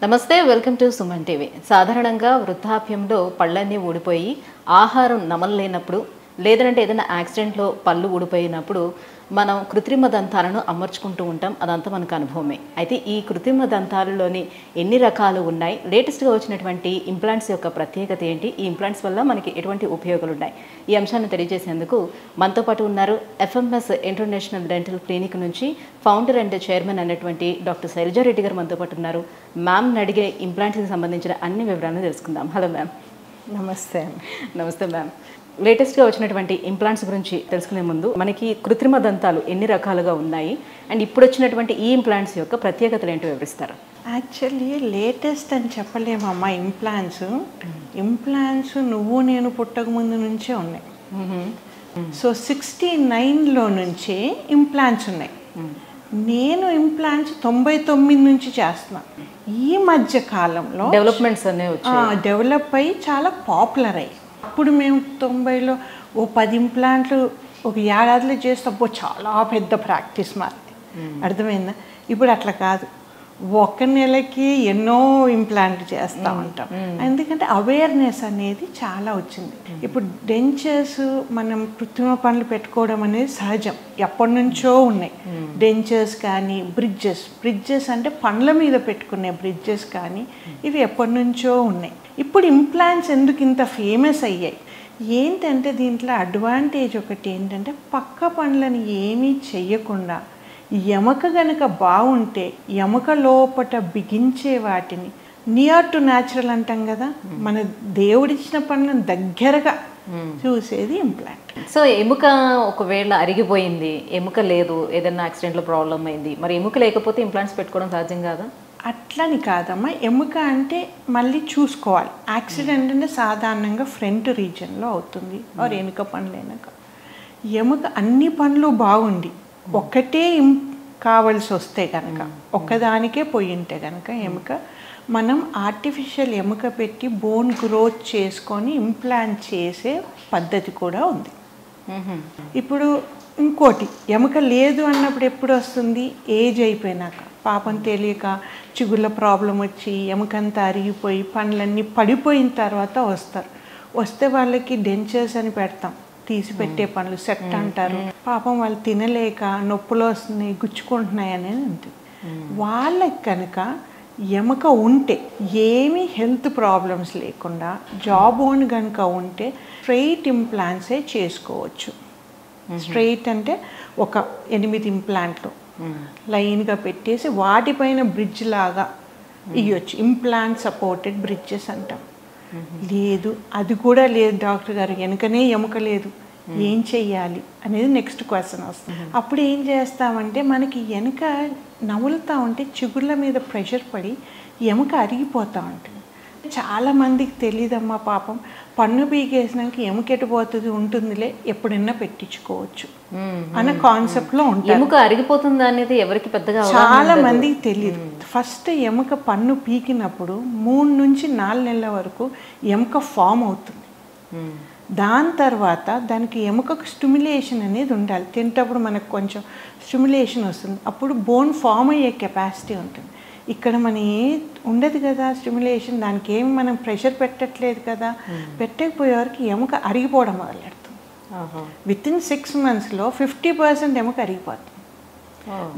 నమస్తే welcome to Suman TV. సాధారణంగా వృద్ధాప్యంలో పళ్ళన్నీ ఊడిపోయి ఆహారం నమలలేనప్పుడు లేదంటే ఏదైనా యాక్సిడెంట్లో పళ్ళు ఊడిపోయినప్పుడు మనం కృత్రిమ దంతాలను అమర్చుకుంటూ ఉంటాం. అదంతా మనకు అనుభవమే. అయితే ఈ కృత్రిమ దంతాలలోని ఎన్ని రకాలు ఉన్నాయి, లేటెస్ట్గా వచ్చినటువంటి ఇంప్లాంట్స్ యొక్క ప్రత్యేకత ఏంటి, ఈ ఇంప్లాంట్స్ వల్ల మనకి ఎటువంటి ఉపయోగాలు ఉన్నాయి, ఈ అంశాన్ని తెలియజేసేందుకు మనతో పాటు ఉన్నారు ఎఫ్ఎంఎస్ ఇంటర్నేషనల్ డెంటల్ క్లినిక్ నుంచి ఫౌండర్ అండ్ చైర్మన్ అయినటువంటి డాక్టర్ శైలజారెడ్డి గారు మనతో పాటు ఉన్నారు. మ్యామ్ అడిగే ఇంప్లాంట్స్కి సంబంధించిన అన్ని వివరాలను తెలుసుకుందాం. Hello ma'am. నమస్తే. నమస్తే మ్యామ్. లేటెస్ట్గా వచ్చినటువంటి ఇంప్లాంట్స్ గురించి తెలుసుకునే ముందు మనకి కృత్రిమ దంతాలు ఎన్ని రకాలుగా ఉన్నాయి అండ్ ఇప్పుడు వచ్చినటువంటి ఈ ఇంప్లాంట్స్ యొక్క ప్రత్యేకతలు ఏంటో వివరిస్తారు? యాక్చువల్లీ లేటెస్ట్ అని చెప్పలేమమ్మా. ఇంప్లాంట్స్ నువ్వు నేను పుట్టక ముందు నుంచే ఉన్నాయి. సో 69లో నుంచే ఇంప్లాంట్స్ ఉన్నాయి. నేను ఇంప్లాంట్స్ 99 నుంచి చేస్తున్నాను. ఈ మధ్య కాలంలో డెవలప్మెంట్స్ అనేవి డెవలప్ అయ్యి చాలా పాపులర్ అయ్యి, అప్పుడు మేము 90లో 10 ఇంప్లాంట్లు ఒక ఏడాదిలో చేస్తే చాలా పెద్ద ప్రాక్టీస్ మాది. అర్థమైందా? ఇప్పుడు అట్లా కాదు, ఒక నెలకి ఎన్నో ఇంప్లాంట్లు చేస్తూ ఉంటాం. ఎందుకంటే అవేర్నెస్ అనేది చాలా వచ్చింది. ఇప్పుడు డెంచర్స్ మనం కృత్రిమ పనులు అనేది సహజం, ఎప్పటి నుంచో ఉన్నాయి. డెంచర్స్ కానీ బ్రిడ్జెస్ అంటే పండ్ల మీద పెట్టుకునే బ్రిడ్జెస్ కానీ ఇవి ఎప్పటి నుంచో ఉన్నాయి. ఇప్పుడు ఇంప్లాంట్స్ ఎందుకు ఇంత ఫేమస్ అయ్యాయి ఏంటంటే దీంట్లో అడ్వాంటేజ్ ఒకటి ఏంటంటే పక్క పనులను ఏమీ చెయ్యకుండా ఎముక గనక బాగుంటే ఎముక లోపట బిగించే వాటిని నియర్ టు న్యాచురల్ అంటాం కదా, మన దేవుడిచ్చిన పనులను దగ్గరగా చూసేది ఇంప్లాంట్. సో ఎముక ఒకవేళ అరిగిపోయింది, ఎముక లేదు, ఏదైనా యాక్సిడెంట్లో ప్రాబ్లం అయింది, మరి ఎముక లేకపోతే ఇంప్లాంట్స్ పెట్టుకోవడం సాధ్యం కాదా? అట్లని కాదమ్మా. ఎముక అంటే మళ్ళీ చూసుకోవాలి. యాక్సిడెంట్ అంటే సాధారణంగా ఫ్రంట్ రీజన్లో అవుతుంది, ఆర్ వెనుక పనులు వెనక. ఎముక అన్ని పనులు బాగుండి ఒక్కటే కావాల్సి వస్తే కనుక, ఒక్కదానికే పోయి ఉంటే కనుక ఎముక, మనం ఆర్టిఫిషియల్ ఎముక పెట్టి బోన్ గ్రోత్ చేసుకొని ఇంప్లాంట్ చేసే పద్ధతి కూడా ఉంది. ఇప్పుడు ఇంకోటి, ఎముక లేదు అన్నప్పుడు ఎప్పుడు వస్తుంది? ఏజ్ అయిపోయినాక, పాపం తెలియక చిగుళ్ళ ప్రాబ్లం వచ్చి ఎముకంతా అరిగిపోయి పనులన్నీ పడిపోయిన తర్వాత వస్తే వాళ్ళకి డెంచర్స్ అని పెడతాం, తీసి పెట్టే పనులు సెట్ అంటారు. పాపం వాళ్ళు తినలేక నొప్పులు వస్తున్నాయి, గుచ్చుకుంటున్నాయి అనేది ఉంటుంది. వాళ్ళకి కనుక ఎముక ఉంటే, ఏమీ హెల్త్ ప్రాబ్లమ్స్ లేకుండా జాబ్ ఓన్ కనుక ఉంటే స్ట్రైట్ ఇంప్లాంట్సే చేసుకోవచ్చు. స్ట్రైట్ అంటే ఒక 8 ఇంప్లాంట్లు లైన్గా పెట్టేసి వాటిపైన బ్రిడ్జ్ లాగా ఇవ్వచ్చు. ఇంప్లాంట్ సపోర్టెడ్ బ్రిడ్జెస్ అంటాం. లేదు, అది కూడా లేదు డాక్టర్ గారు, వెనుకనే ఎముక లేదు, ఏం చెయ్యాలి అనేది నెక్స్ట్ క్వశ్చన్ వస్తుంది. అప్పుడు ఏం చేస్తామంటే మనకి వెనుక నములుతూ ఉంటే చిగుళ్ళ మీద ప్రెషర్ పడి ఎముక అరిగిపోతూ ఉంటుంది. చాలామందికి తెలియదమ్మా, పాపం పన్ను పీకేసినాక ఎముకెట్టిపోతుంది, ఉంటుందిలే, ఎప్పుడైనా పెట్టించుకోవచ్చు అన్న కాన్సెప్ట్లో ఉంటుంది. ఎముక అరిగిపోతుంది అనేది ఎవరికి పెద్దగా చాలా మందికి తెలియదు. ఫస్ట్ ఎముక పన్ను పీకినప్పుడు 3 నుంచి 4 నెలల వరకు ఎముక ఫామ్ అవుతుంది. దాని తర్వాత దానికి ఎముకకు స్టిమ్యులేషన్ అనేది ఉండాలి. తింటప్పుడు మనకు కొంచెం స్టిమ్యులేషన్ వస్తుంది, అప్పుడు బోన్ ఫామ్ అయ్యే కెపాసిటీ ఉంటుంది. ఇక్కడ మన ఉండదు కదా స్టిమ్యులేషన్, దానికి ఏమి మనం ప్రెషర్ పెట్టట్లేదు కదా, పెట్టకపోయేవారికి ఎముక అరిగిపోవడం మొదలెడుతుంది. వితిన్ 6 monthsలో 50% ఎముక అరిగిపోతుంది.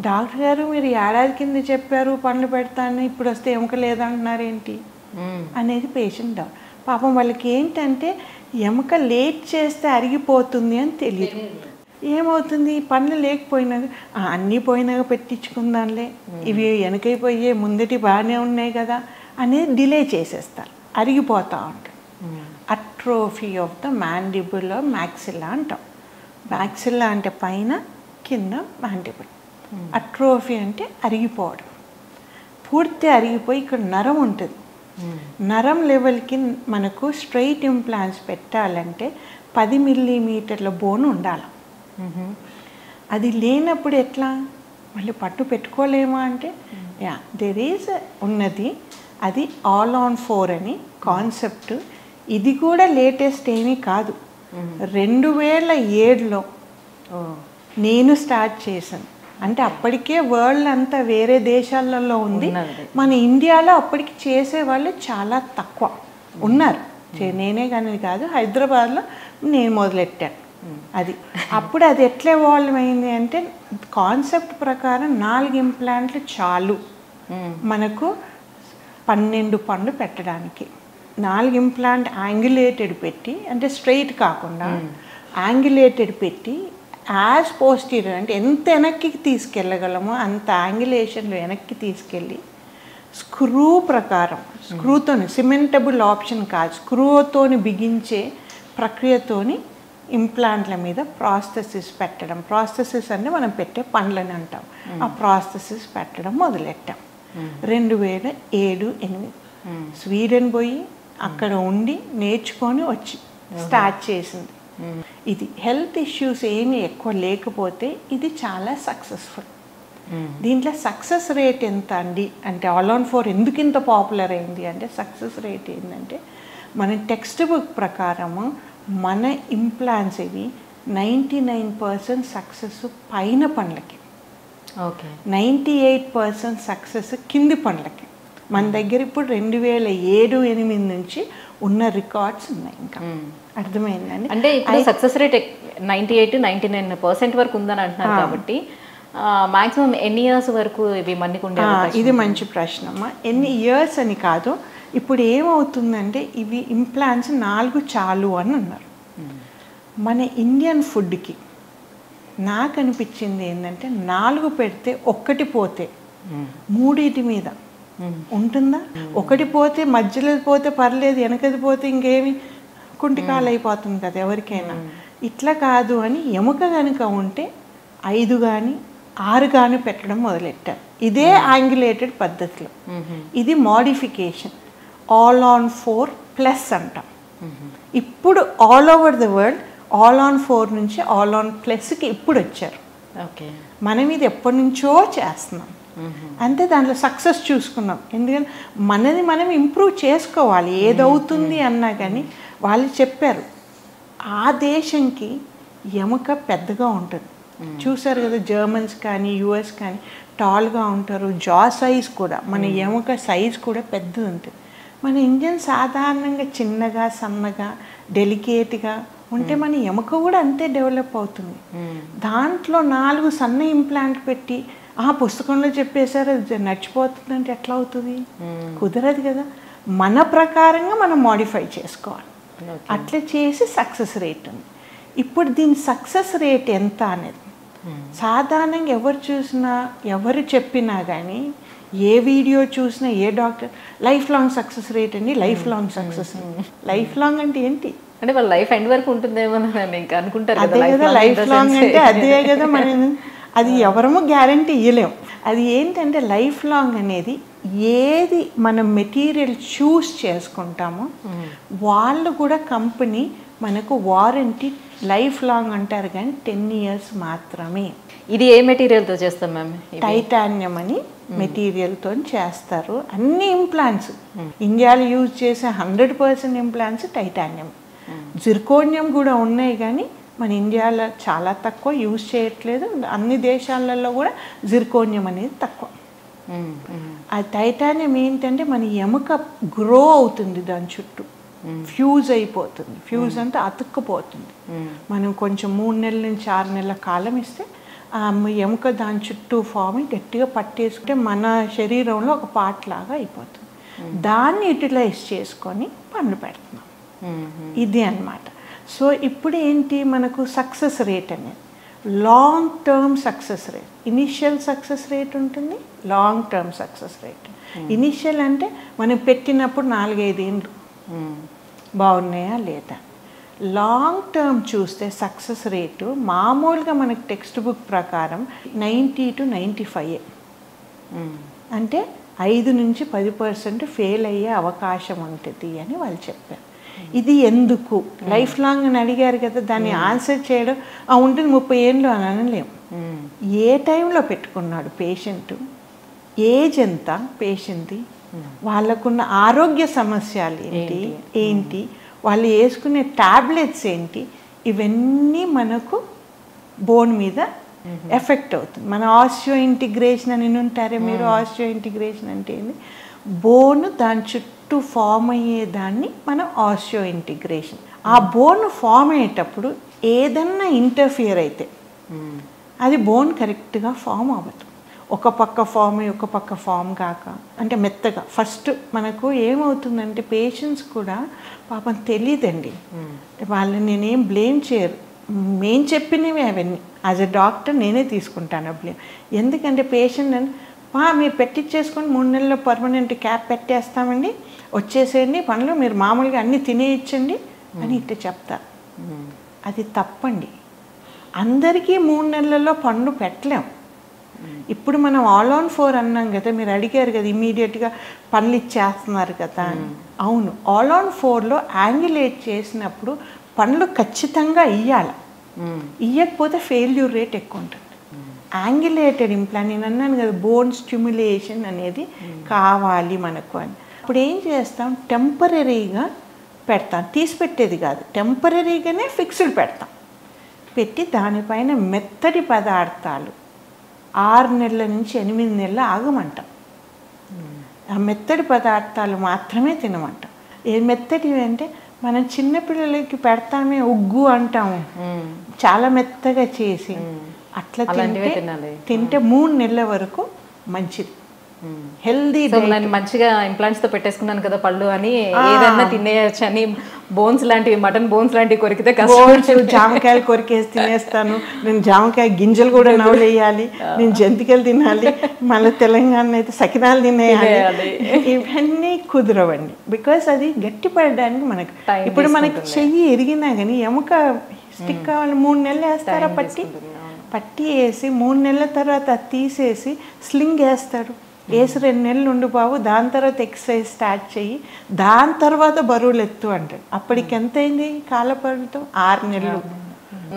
డాక్టర్ గారు మీరు ఏడాది కింద చెప్పారు పనులు పెడతాను, ఇప్పుడు వస్తే ఎముక లేదంటున్నారు ఏంటి అనేది పేషెంట్ డౌట్. పాపం వాళ్ళకి ఏంటంటే ఎముక లేట్ చేస్తే అరిగిపోతుంది అని తెలియదు. ఏమవుతుంది, పనులు లేకపోయినాక అన్నీ పోయినాక పెట్టించుకుందాంలే, ఇవి వెనకైపోయే ముందటి బాగానే ఉన్నాయి కదా అనేది డిలే చేసేస్తారు, అరిగిపోతూ ఉంటాయి. Atrophy of the mandible maxilla అంటాం. మ్యాక్సిల్లా అంటే పైన, కింద మ్యాండిబుల్. అట్రోఫీ అంటే అరిగిపోవడం, పూర్తి అరిగిపోయి ఇక్కడ నరం ఉంటుంది. నరం లెవెల్కి మనకు స్ట్రైట్ ఇంప్లాంట్స్ పెట్టాలంటే 10 millimeter బోన్ ఉండాలి. అది లేనప్పుడు ఎట్లా, మళ్ళీ పట్టు పెట్టుకోలేమా అంటే దేర్ ఈజ్ ఉన్నది, అది ఆల్ ఆన్ 4 అని కాన్సెప్ట్. ఇది కూడా లేటెస్ట్ ఏమీ కాదు, 2007లో నేను స్టార్ట్ చేశాను. అంటే అప్పటికే వరల్డ్ అంతా వేరే దేశాలలో ఉంది, ఉన్నది. మన ఇండియాలో అప్పటికి చేసేవాళ్ళు చాలా తక్కువ ఉన్నారు. నేనే కానీ కాదు, హైదరాబాద్లో నేను మొదలెట్టాను. అది అప్పుడు అది ఎట్లా ఎవాల్వ్ అయింది అంటే కాన్సెప్ట్ ప్రకారం 4 ఇంప్లాంట్లు చాలు మనకు 12 పళ్ళు పెట్టడానికి. 4 ఇంప్లాంట్ యాంగులేటెడ్ పెట్టి, అంటే స్ట్రైట్ కాకుండా యాంగులేటెడ్ పెట్టి యాజ్ పోస్టీరియర్ అంటే ఎంత వెనక్కి తీసుకెళ్ళగలమో అంత యాంగులేషన్లో వెనక్కి తీసుకెళ్ళి స్క్రూ ప్రకారం, స్క్రూతోని సిమెంటబుల్ ఆప్షన్ కాదు, స్క్రూతోని బిగించే ప్రక్రియతోని ఇంప్లాంట్ల మీద ప్రాస్థెసిస్ పెట్టడం. ప్రాస్థెసిస్ అంటే మనం పెట్టే పండ్లని అంటాం. ఆ ప్రాస్థెసిస్ పెట్టడం మొదలెట్టాం 2007-8. స్వీడన్ పోయి అక్కడ ఉండి నేర్చుకొని వచ్చి స్టార్ట్ చేసింది. ఇది హెల్త్ ఇష్యూస్ ఏమి ఎక్కువ లేకపోతే ఇది చాలా సక్సెస్ఫుల్. దీంట్లో సక్సెస్ రేట్ ఎంత అండి అంటే All-on-4 ఎందుకు ఇంత పాపులర్ అయింది అంటే సక్సెస్ రేట్ ఏంటంటే మన టెక్స్ట్ బుక్ ప్రకారము మన ఇంప్లాంట్స్ ఇవి 99% సక్సెస్ పైన పండ్లకి, 98% సక్సెస్ కింది పండ్లకి. మన దగ్గర ఇప్పుడు 2007-8 నుంచి ఉన్న రికార్డ్స్ ఉన్నాయి. ఇంకా అర్థమైందండి. అంటే ఇప్పుడు సక్సెస్ రేట్ 98-99% వరకు ఉందని అంటున్నారు కాబట్టి మాక్సిమం ఎన్ని ఇయర్స్ వరకు ఇవి మన్నికుండే? ఇది మంచి ప్రశ్న అమ్మా. ఎన్ని ఇయర్స్ అని కాదు, ఇప్పుడు ఏమవుతుందంటే ఇవి ఇంప్లాంట్స్ 4 చాలు అని అన్నారు. మన ఇండియన్ ఫుడ్కి నాకు అనిపించింది ఏంటంటే 4 పెడితే 1 పోతే 3 మీద ఉంటుందా? 1 పోతే మధ్యలో పోతే పర్లేదు, వెనకది పోతే ఇంకేమి కుంటికాలు అయిపోతుంది కదా ఎవరికైనా. ఇట్లా కాదు అని ఎముక కనుక ఉంటే 5 కానీ 6 కానీ పెట్టడం మొదలెట్టారు. ఇదే యాంగులేటెడ్ పద్ధతిలో. ఇది మోడిఫికేషన్ All-on-4 ప్లస్ అంటాం. ఇప్పుడు all over the world All-on-4 నుంచి All-on+కి ఇప్పుడు వచ్చారు. మనం ఇది ఎప్పటి నుంచో చేస్తున్నాం. అంతే, దాంట్లో సక్సెస్ చూసుకున్నాం. ఎందుకంటే మనది మనం ఇంప్రూవ్ చేసుకోవాలి ఏదవుతుంది అన్నా. కానీ వాళ్ళు చెప్పారు ఆ దేశంకి ఎముక పెద్దగా ఉంటుంది. చూసారు కదా, జర్మన్స్ కానీ యుఎస్ కానీ టాల్గా ఉంటారు. జా సైజ్ కూడా, మన ఎముక సైజ్ కూడా పెద్దది ఉంటుంది. మన ఇండియన్ సాధారణంగా చిన్నగా సన్నగా డెలికేట్గా ఉంటే మన ఎముక కూడా అంతే డెవలప్ అవుతుంది. దాంట్లో 4 సన్న ఇంప్లాంట్ పెట్టి ఆ పుస్తకంలో చెప్పేశారు అది నడిచిపోతుంది అంటే ఎట్లా అవుతుంది? కుదరదు కదా. మన ప్రకారంగా మనం మోడిఫై చేసుకోవాలి. అట్లా చేసి సక్సెస్ రేట్ ఉంది. ఇప్పుడు దీని సక్సెస్ రేట్ ఎంత అనేది సాధారణంగా ఎవరు చూసినా ఎవరు చెప్పినా కానీ, ఏ వీడియో చూసినా ఏ doctor lifelong success rate అండి, lifelong success. Lifelong అంటే ఏంటి అంటే వాళ్ళ లైఫ్ ఎండ్ వరకు ఉంటుందేమో ఇంకా అనుకుంటారు. అదే కదా లైఫ్ లాంగ్ అంటే, అదే కదా. మనం అది ఎవరము గ్యారంటీ ఇవ్వలేము. అది ఏంటంటే లైఫ్ లాంగ్ అనేది ఏది మనం మెటీరియల్ చూస్ చేసుకుంటామో వాళ్ళు కూడా కంపెనీ మనకు వారంటీ లైఫ్ లాంగ్ అంటారు కానీ 10 years మాత్రమే. ఇది ఏ మెటీరియల్తో చేస్తాం మ్యామ్? టైటానియం అని మెటీరియల్తో చేస్తారు అన్ని ఇంప్లాంట్స్. ఇండియాలో యూజ్ చేసే 100% ఇంప్లాంట్స్ టైటానియం. జిర్కోనియం కూడా ఉన్నాయి కానీ మన ఇండియాలో చాలా తక్కువ యూజ్ చేయట్లేదు. అన్ని దేశాలలో కూడా జిర్కోనియం అనేది తక్కువ. ఆ టైటానియం ఏంటంటే మన ఎముక గ్రో అవుతుంది, దాని చుట్టూ ఫ్యూజ్ అయిపోతుంది. ఫ్యూజ్ అంతా అతుక్కుపోతుంది. మనం కొంచెం 3 నెలల నుంచి 6 నెలల కాలం ఇస్తే ఆ ఎముక దాని చుట్టూ ఫామ్ గట్టిగా పట్టేసుకుంటే మన శరీరంలో ఒక పార్ట్ లాగా అయిపోతుంది. దాన్ని యూటిలైజ్ చేసుకొని పన్ను పెడుతున్నాం. ఇది అన్నమాట. సో ఇప్పుడు ఏంటి మనకు సక్సెస్ రేట్ అనేది long term success rate. Initial success rate ఉంటుంది, long term success rate. Initial అంటే మనం పెట్టినప్పుడు 4-5 ఏళ్ళు బాగున్నాయా లేదా. లాంగ్ టర్మ్ చూస్తే సక్సెస్ రేటు మామూలుగా మనకి టెక్స్ట్ బుక్ ప్రకారం 90 to 95. అంటే 5 నుంచి 10% ఫెయిల్ అయ్యే అవకాశం ఉంటుంది అని వాళ్ళు చెప్పారు. ఇది ఎందుకు లైఫ్ లాంగ్ అని అడిగారు కదా, దాన్ని ఆన్సర్ చేయడం ఉంటుంది 30 ఏళ్ళు అని అనలేము. ఏ టైంలో పెట్టుకున్నాడు పేషెంట్, ఏజ్ ఎంత పేషెంట్ది, వాళ్ళకున్న ఆరోగ్య సమస్యలు ఏంటి, వాళ్ళు వేసుకునే ట్యాబ్లెట్స్ ఏంటి, ఇవన్నీ మనకు బోన్ మీద ఎఫెక్ట్ అవుతుంది. మన ఆస్టియో ఇంటిగ్రేషన్ అని ఉంటారే మీరు. ఆస్టియో ఇంటిగ్రేషన్ అంటే ఏంటి? బోన్ దాని చుట్టూ ఫామ్ అయ్యేదాన్ని మనం ఆస్టియో ఇంటిగ్రేషన్. ఆ బోన్ ఫామ్ అయ్యేటప్పుడు ఏదన్నా ఇంటర్ఫియర్ అయితే అది బోన్ కరెక్ట్గా ఫామ్ అవ్వదు. ఒక పక్క ఫామ్ అయ్యి ఒక పక్క ఫామ్ కాక అంటే మెత్తగా. ఫస్ట్ మనకు ఏమవుతుందంటే పేషెంట్స్ కూడా పాపం తెలియదండి. వాళ్ళని నేనేం బ్లేమ్ చేయరు, మేము చెప్పినవి అవన్నీ. యాజ్ ఎ డాక్టర్ నేనే తీసుకుంటాను బ్లేమ్. ఎందుకంటే పేషెంట్ అని మీరు పెట్టించేసుకొని 3 నెలల్లో పర్మనెంట్ క్యాప్ పెట్టేస్తామండి, వచ్చేసేయండి పనులు, మీరు మామూలుగా అన్నీ తినేయచ్చండి అని ఇట్లా చెప్తారు. అది తప్పండి. అందరికీ 3 నెలల్లో పనులు పెట్టలేం. ఇప్పుడు మనం ఆల్ ఆన్ 4 అన్నాం కదా, మీరు అడిగారు కదా ఇమీడియట్గా పనులు ఇచ్చేస్తున్నారు కదా అని. అవును, ఆల్ ఆన్ 4లో యాంగులేట్ చేసినప్పుడు పనులు ఖచ్చితంగా ఇవ్వాలి. ఇవ్వకపోతే ఫెయిల్యూర్ రేట్ ఎక్కువ ఉంటుంది. యాంగులేటెడ్ ఇంప్లాంట్ నేను అన్నాను కదా, బోన్ స్టిమ్యులేషన్ అనేది కావాలి మనకు అని. ఇప్పుడు ఏం చేస్తాం, టెంపరీగా పెడతాం, తీసి పెట్టేది కాదు, టెంపరీగానే ఫిక్స్డ్ పెడతాం. పెట్టి దానిపైన మెత్తటి పదార్థాలు 6 నెలల నుంచి 8 నెలలు ఆగమంటాం. ఆ మెత్తటి పదార్థాలు మాత్రమే తినమంటాం. ఏ మెత్తటివి అంటే మనం చిన్నపిల్లలకి పెడతామే ఉగ్గు అంటాము, చాలా మెత్తగా చేసి అట్లా తింటే 3 నెలల వరకు మంచిది. హెల్దీ మంచిగా ఇంప్లాంట్స్ తో పెట్టేసుకున్నాను కదా పళ్ళు అని ఏదన్నా తినేయచ్చు అని. బోన్స్ లాంటివి, మటన్ బోన్స్ లాంటివి కొరికితే జామకాయలు కొరికేసి తినేస్తాను, నేను జామకాయ గింజలు కూడా నవ్వులేయాలి, నేను జంతికలు తినాలి, మళ్ళీ తెలంగాణ అయితే సకినాలు తినేయాలి, ఇవన్నీ కుదరవండి. బికాస్ అది గట్టి పడడానికి మనకు ఇప్పుడు మనకి చెయ్యి ఎరిగినా కానీ ఎముక స్టిక్ కావాలి. 3 నెలలు వేస్తారా పట్టి వేసి 3 నెలల తర్వాత తీసేసి స్లింగ్ వేస్తాడు. వేసి 2 నెలలు ఉండి బాబు, దాని తర్వాత ఎక్సర్సైజ్ స్టార్ట్ చెయ్యి, దాని తర్వాత బరువులు ఎత్తు అంటాడు. అప్పటికి ఎంత అయింది కాలపరిమితం? 6 నెలలు.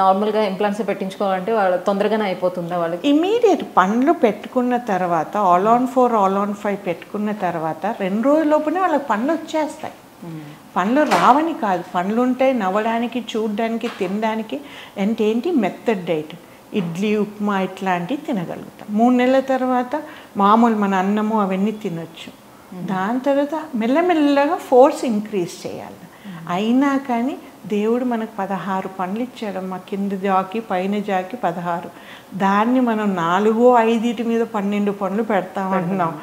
నార్మల్గా ఇంప్లాంట్స్ పెట్టించుకోవాలంటే వాళ్ళు తొందరగానే అయిపోతుందా వాళ్ళకి? ఇమీడియట్ పండ్లు పెట్టుకున్న తర్వాత ఆల్ ఆన్ 4 ఆల్ ఆన్ 5 పెట్టుకున్న తర్వాత 2 రోజుల లోపునే వాళ్ళకి పండ్లు వచ్చేస్తాయి. పండ్లు రావని కాదు, పండ్లు ఉంటాయి నవ్వడానికి, చూడడానికి, తినడానికి. అంటే ఏంటి, మెథడ్ డైట్, ఇడ్లీ ఉప్మా ఇట్లాంటివి తినగలుగుతాం. 3 నెలల తర్వాత మామూలు మన అన్నము అవన్నీ తినొచ్చు. దాని తర్వాత మెల్లమెల్లగా ఫోర్స్ ఇంక్రీజ్ చేయాలి. అయినా కానీ దేవుడు మనకు 16 పండ్లు ఇచ్చాడు. మా కింద జాకి పైన జాకి 16, దాన్ని మనం 4-5 మీద 12 పండ్లు పెడతామంటున్నాం.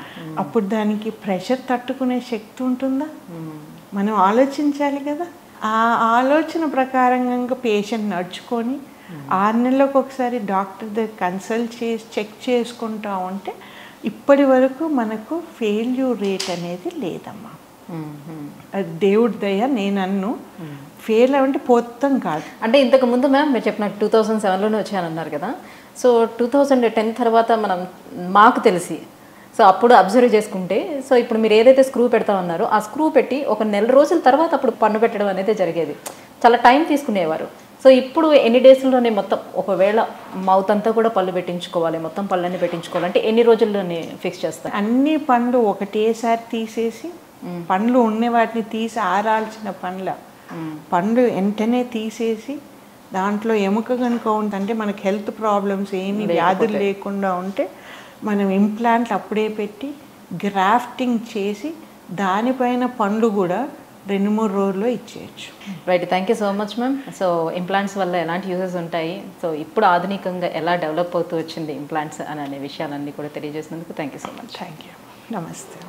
అప్పుడు దానికి ప్రెషర్ తట్టుకునే శక్తి ఉంటుందా? మనం ఆలోచించాలి కదా. ఆ ఆలోచన ప్రకారంగా పేషెంట్ నడుచుకొని 6 నెలలకు ఒకసారి డాక్టర్ దగ్గర కన్సల్ట్ చేసి చెక్ చేసుకుంటా ఉంటే ఇప్పటి వరకు మనకు ఫెయిల్యూర్ రేట్ అనేది లేదమ్మా. అది దేవుడి దయ. నేను ఫెయిల్ అవ్వంటే పోతాం కాదు. అంటే ఇంతకు ముందు మ్యామ్ మీరు చెప్పినట్టు 2007లోనే వచ్చానన్నారు కదా. సో 2010 తర్వాత మాకు తెలిసి సో అప్పుడు అబ్జర్వ్ చేసుకుంటే, సో ఇప్పుడు మీరు ఏదైతే స్క్రూ పెడతామన్నారో ఆ స్క్రూ పెట్టి ఒక 1 నెల రోజుల తర్వాత అప్పుడు పన్ను పెట్టడం అనేది జరిగేది. చాలా టైం తీసుకునేవారు. సో ఇప్పుడు ఎన్ని డేస్లోనే మొత్తం, ఒకవేళ మౌత్ అంతా కూడా పళ్ళు పెట్టించుకోవాలి, మొత్తం పళ్ళని పెట్టించుకోవాలంటే ఎన్ని రోజుల్లోనే ఫిక్స్ చేస్తారు? అన్ని పండ్లు ఒకటేసారి తీసేసి, పండ్లు ఉన్న వాటిని తీసి ఆరాల్సిన పండ్లు వెంటనే తీసేసి, దాంట్లో ఎముక కనుక ఉంటే మనకు హెల్త్ ప్రాబ్లమ్స్ ఏమి వ్యాధులు లేకుండా ఉంటే మనం ఇంప్లాంట్లు అప్పుడే పెట్టి గ్రాఫ్టింగ్ చేసి దానిపైన పండ్లు కూడా 2-3 రోజుల్లో ఇచ్చేయచ్చు. Right, thank you so much ma'am. So implants వల్ల ఎలాంటి యూజెస్ ఉంటాయి, సో ఇప్పుడు ఆధునికంగా ఎలా డెవలప్ అవుతూ వచ్చింది ఇంప్లాంట్స్ అనే విషయాలన్నీ కూడా తెలియజేసినందుకు thank you so much. Thank you. నమస్తే.